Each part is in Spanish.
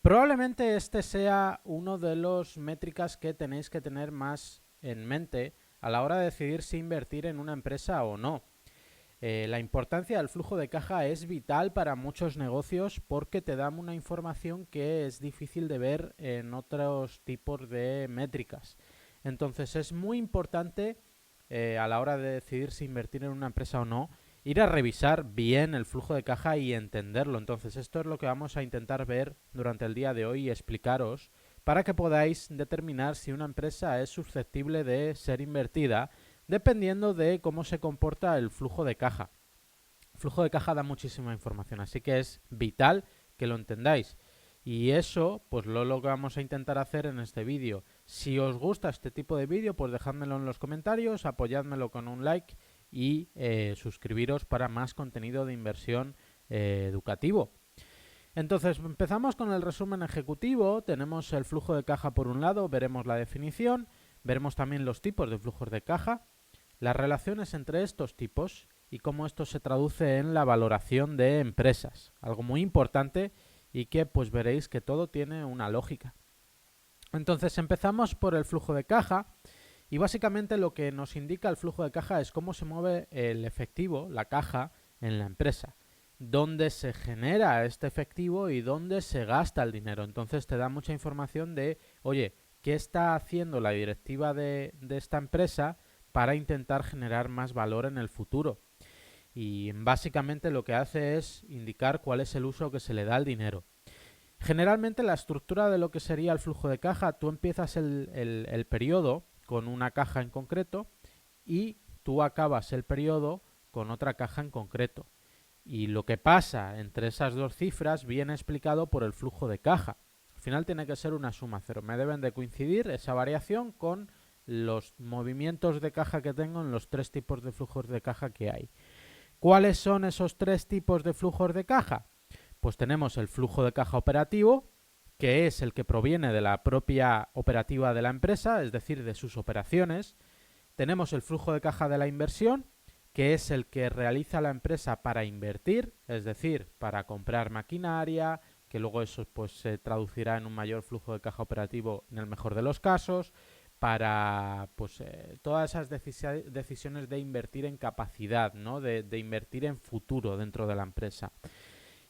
Probablemente este sea uno de los métricas que tenéis que tener más en mente a la hora de decidir si invertir en una empresa o no. La importancia del flujo de caja es vital para muchos negocios porque te da una información que es difícil de ver en otros tipos de métricas. Entonces es muy importante a la hora de decidir si invertir en una empresa o no, ir a revisar bien el flujo de caja y entenderlo. Entonces esto es lo que vamos a intentar ver durante el día de hoy y explicaros para que podáis determinar si una empresa es susceptible de ser invertida dependiendo de cómo se comporta el flujo de caja. El flujo de caja da muchísima información, así que es vital que lo entendáis. Y eso, pues lo que vamos a intentar hacer en este vídeo. Si os gusta este tipo de vídeo, pues dejádmelo en los comentarios, apoyádmelo con un like y suscribiros para más contenido de inversión educativo. Entonces empezamos con el resumen ejecutivo. Tenemos el flujo de caja por un lado, veremos la definición, veremos también los tipos de flujos de caja, las relaciones entre estos tipos y cómo esto se traduce en la valoración de empresas. Algo muy importante y que pues veréis que todo tiene una lógica. Entonces empezamos por el flujo de caja y básicamente lo que nos indica el flujo de caja es cómo se mueve el efectivo, la caja, en la empresa. Dónde se genera este efectivo y dónde se gasta el dinero. Entonces te da mucha información de, oye, ¿qué está haciendo la directiva de esta empresa para intentar generar más valor en el futuro? Y básicamente lo que hace es indicar cuál es el uso que se le da al dinero. Generalmente la estructura de lo que sería el flujo de caja, tú empiezas el periodo con una caja en concreto y tú acabas el periodo con otra caja en concreto. Y lo que pasa entre esas dos cifras viene explicado por el flujo de caja. Al final tiene que ser una suma cero. Me deben de coincidir esa variación con los movimientos de caja que tengo en los tres tipos de flujos de caja que hay. ¿Cuáles son esos tres tipos de flujos de caja? Pues tenemos el flujo de caja operativo, que es el que proviene de la propia operativa de la empresa, es decir, de sus operaciones. Tenemos el flujo de caja de la inversión, que es el que realiza la empresa para invertir, es decir, para comprar maquinaria, que luego eso pues se traducirá en un mayor flujo de caja operativo en el mejor de los casos, para pues todas esas decisiones de invertir en capacidad, ¿no? de invertir en futuro dentro de la empresa.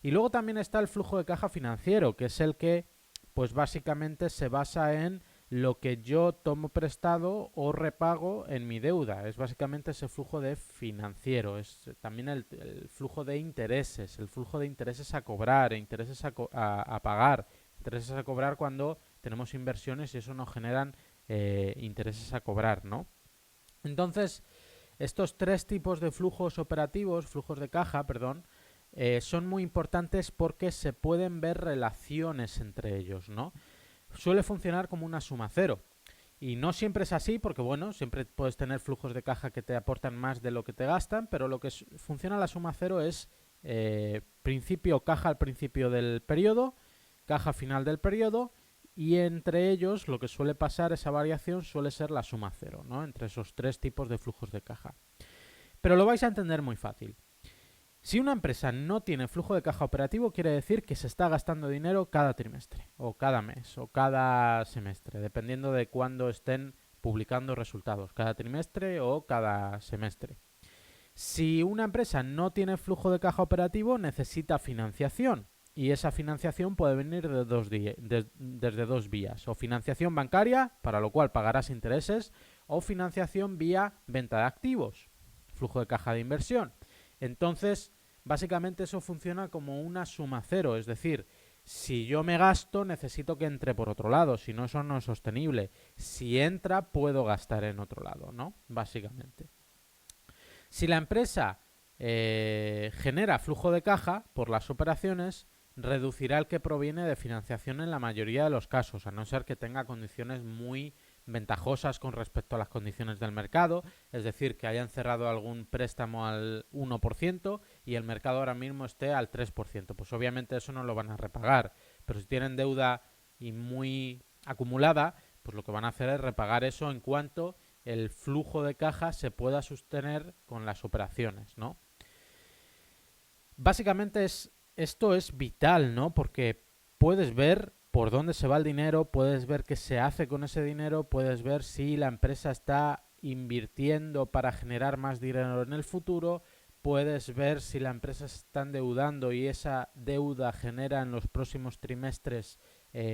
Y luego también está el flujo de caja financiero, que es el que pues básicamente se basa en lo que yo tomo prestado o repago en mi deuda. Es básicamente ese flujo de financiero. Es también el flujo de intereses, el flujo de intereses a cobrar, intereses a pagar, intereses a cobrar cuando tenemos inversiones y eso nos generan intereses a cobrar, ¿no? Entonces, estos tres tipos de flujos operativos, flujos de caja, perdón, son muy importantes porque se pueden ver relaciones entre ellos, ¿no? Suele funcionar como una suma cero. Y no siempre es así porque, bueno, siempre puedes tener flujos de caja que te aportan más de lo que te gastan, pero lo que funciona la suma cero es principio caja al principio del periodo, caja final del periodo y entre ellos lo que suele pasar, esa variación suele ser la suma cero, ¿no? Entre esos tres tipos de flujos de caja. Pero lo vais a entender muy fácil. Si una empresa no tiene flujo de caja operativo, quiere decir que se está gastando dinero cada trimestre, o cada mes, o cada semestre, dependiendo de cuándo estén publicando resultados, cada trimestre o cada semestre. Si una empresa no tiene flujo de caja operativo, necesita financiación. Y esa financiación puede venir desde dos vías. O financiación bancaria, para lo cual pagarás intereses, o financiación vía venta de activos, flujo de caja de inversión. Entonces, básicamente eso funciona como una suma cero, es decir, si yo me gasto, necesito que entre por otro lado, si no, eso no es sostenible. Si entra, puedo gastar en otro lado, ¿no? Básicamente. Si la empresa genera flujo de caja por las operaciones, reducirá el que proviene de financiación en la mayoría de los casos, a no ser que tenga condiciones muy ventajosas con respecto a las condiciones del mercado, es decir, que hayan cerrado algún préstamo al 1% y el mercado ahora mismo esté al 3%. Pues obviamente eso no lo van a repagar, pero si tienen deuda y muy acumulada, pues lo que van a hacer es repagar eso en cuanto el flujo de caja se pueda sostener con las operaciones, ¿no? Básicamente esto es vital, ¿no? Porque puedes ver por dónde se va el dinero, puedes ver qué se hace con ese dinero, puedes ver si la empresa está invirtiendo para generar más dinero en el futuro, puedes ver si la empresa se está endeudando y esa deuda genera en los próximos trimestres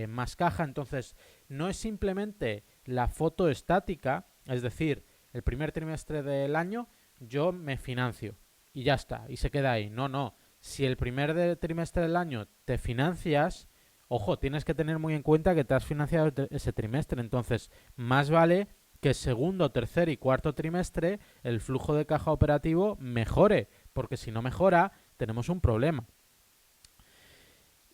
más caja. Entonces, no es simplemente la foto estática, es decir, el primer trimestre del año yo me financio y ya está, y se queda ahí. No, no. Si el primer trimestre del año te financias, ojo, tienes que tener muy en cuenta que te has financiado ese trimestre. Entonces, más vale que segundo, tercer y cuarto trimestre el flujo de caja operativo mejore, porque si no mejora, tenemos un problema.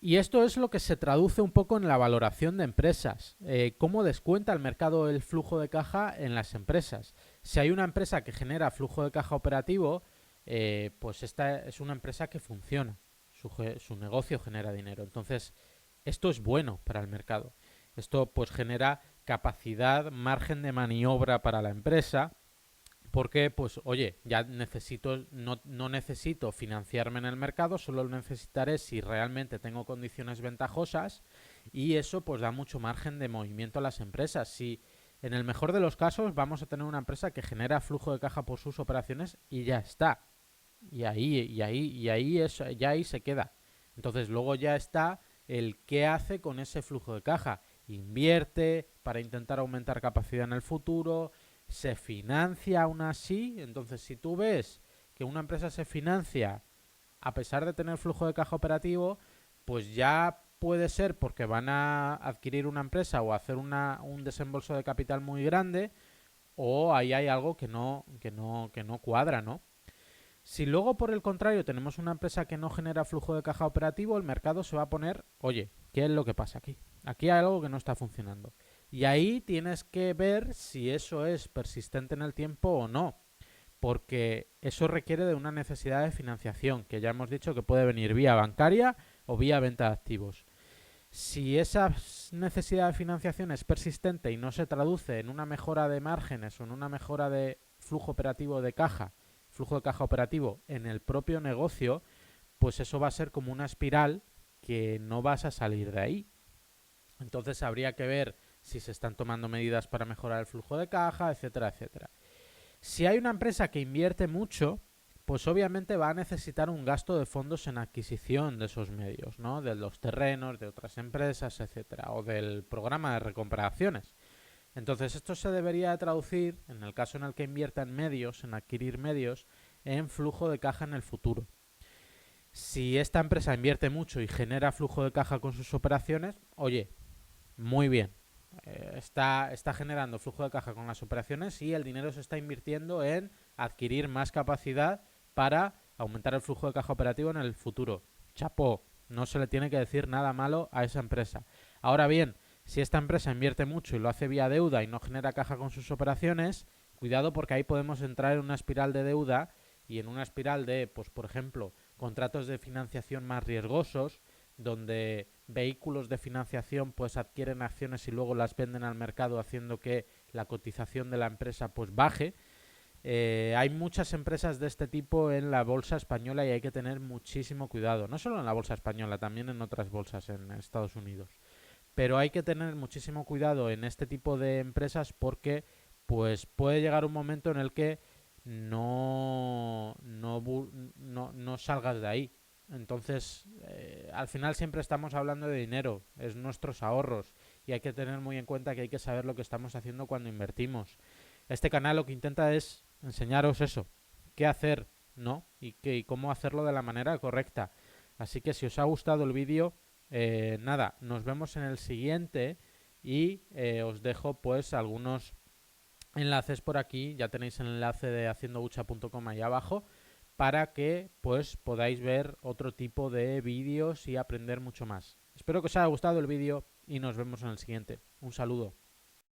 Y esto es lo que se traduce un poco en la valoración de empresas. ¿Cómo descuenta el mercado el flujo de caja en las empresas? Si hay una empresa que genera flujo de caja operativo, pues esta es una empresa que funciona. Su negocio genera dinero. Entonces, esto es bueno para el mercado. Esto pues genera capacidad, margen de maniobra para la empresa. Porque, pues, oye, ya no necesito financiarme en el mercado, solo lo necesitaré si realmente tengo condiciones ventajosas y eso pues da mucho margen de movimiento a las empresas. Si en el mejor de los casos vamos a tener una empresa que genera flujo de caja por sus operaciones y ya está. Ya ahí se queda. Entonces luego ya está el qué hace con ese flujo de caja. Invierte para intentar aumentar capacidad en el futuro, se financia aún así. Entonces, si tú ves que una empresa se financia a pesar de tener flujo de caja operativo, pues ya puede ser porque van a adquirir una empresa o hacer un desembolso de capital muy grande, o ahí hay algo que no cuadra, ¿no? Si luego, por el contrario, tenemos una empresa que no genera flujo de caja operativo, el mercado se va a poner, oye, ¿qué es lo que pasa aquí? Aquí hay algo que no está funcionando. Y ahí tienes que ver si eso es persistente en el tiempo o no, porque eso requiere de una necesidad de financiación, que ya hemos dicho que puede venir vía bancaria o vía venta de activos. Si esa necesidad de financiación es persistente y no se traduce en una mejora de márgenes o en una mejora de flujo operativo de caja, flujo de caja operativo en el propio negocio, pues eso va a ser como una espiral que no vas a salir de ahí. Entonces habría que ver si se están tomando medidas para mejorar el flujo de caja, etcétera, etcétera. Si hay una empresa que invierte mucho, pues obviamente va a necesitar un gasto de fondos en adquisición de esos medios, ¿no? De los terrenos, de otras empresas, etcétera, o del programa de recompra de acciones. Entonces esto se debería traducir, en el caso en el que invierta en medios, en adquirir medios, en flujo de caja en el futuro. Si esta empresa invierte mucho y genera flujo de caja con sus operaciones, oye, muy bien. Está generando flujo de caja con las operaciones y el dinero se está invirtiendo en adquirir más capacidad para aumentar el flujo de caja operativo en el futuro. Chapó, no se le tiene que decir nada malo a esa empresa. Ahora bien, si esta empresa invierte mucho y lo hace vía deuda y no genera caja con sus operaciones, cuidado porque ahí podemos entrar en una espiral de deuda y en una espiral de, pues por ejemplo, contratos de financiación más riesgosos, donde vehículos de financiación pues adquieren acciones y luego las venden al mercado haciendo que la cotización de la empresa pues baje. Hay muchas empresas de este tipo en la bolsa española y hay que tener muchísimo cuidado, no solo en la bolsa española, también en otras bolsas en Estados Unidos. Pero hay que tener muchísimo cuidado en este tipo de empresas porque pues puede llegar un momento en el que no salgas de ahí. Entonces, al final siempre estamos hablando de dinero, es nuestros ahorros y hay que tener muy en cuenta que hay que saber lo que estamos haciendo cuando invertimos. Este canal lo que intenta es enseñaros eso, qué hacer, ¿no? Y cómo hacerlo de la manera correcta. Así que si os ha gustado el vídeo, nada, nos vemos en el siguiente y os dejo pues algunos enlaces por aquí. Ya tenéis el enlace de haciendohucha.com ahí abajo para que pues podáis ver otro tipo de vídeos y aprender mucho más. Espero que os haya gustado el vídeo y nos vemos en el siguiente. Un saludo.